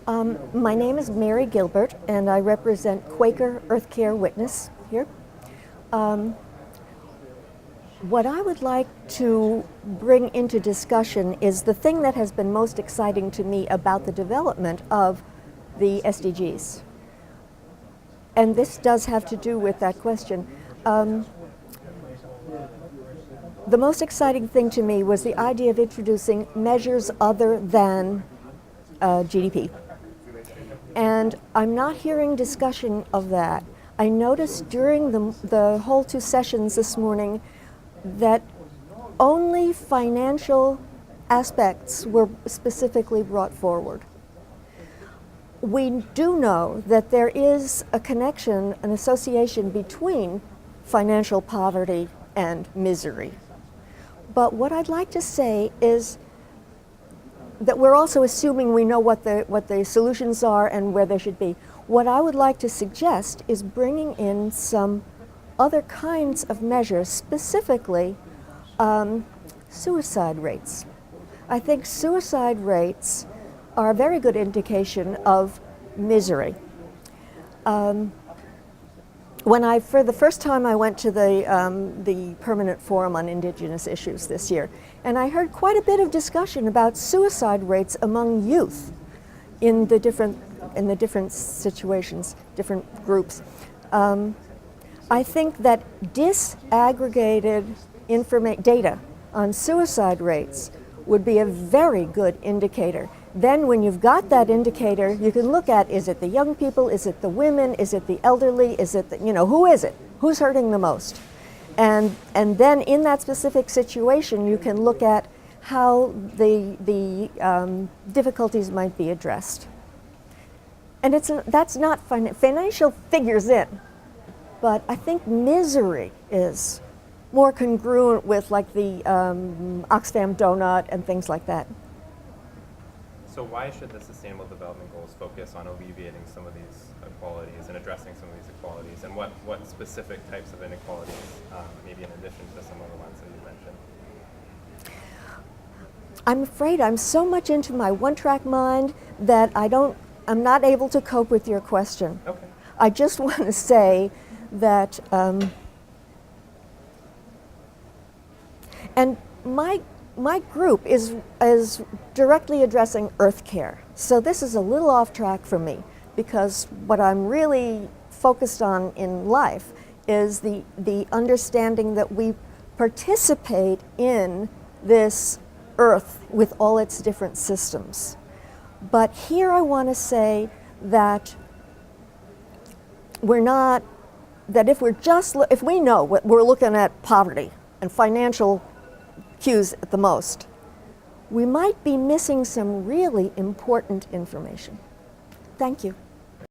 My name is Mary Gilbert, and I represent Quaker Earthcare Witness here. What I would like to bring into discussion is the thing that has been most exciting to me about the development of the SDGs. And this does have to do with that question. The most exciting thing to me was the idea of introducing measures other than GDP. And I'm not hearing discussion of that. I noticed during the whole two sessions this morning that only financial aspects were specifically brought forward. We do know that there is a connection, an association between financial poverty and misery. But what I'd like to say is that we're also assuming we know what the solutions are and where they should be. What I would like to suggest is bringing in some other kinds of measures, specifically suicide rates. I think suicide rates are a very good indication of misery. For the first time, I went to the Permanent Forum on Indigenous Issues this year, and I heard quite a bit of discussion about suicide rates among youth in the different situations, different groups. I think that disaggregated data on suicide rates would be a very good indicator. Then when you've got that indicator, you can look at, is it the young people, is it the women, is it the elderly, is it who is it? Who's hurting the most? And then in that specific situation, you can look at how the difficulties might be addressed. And that's not financial figures in, but I think misery is more congruent with like the Oxfam donut and things like that. So why should the Sustainable Development Goals focus on alleviating some of these inequalities and addressing some of these inequalities? And what specific types of inequalities, maybe in addition to some of the ones that you mentioned? I'm afraid I'm so much into my one-track mind that I'm not able to cope with your question. Okay. I just want to say that, and my group is directly addressing Earthcare. So this is a little off track for me, because what I'm really focused on in life is the understanding that we participate in this Earth with all its different systems. But here I want to say that if we know what we're looking at poverty and financial cues at the most, we might be missing some really important information. Thank you.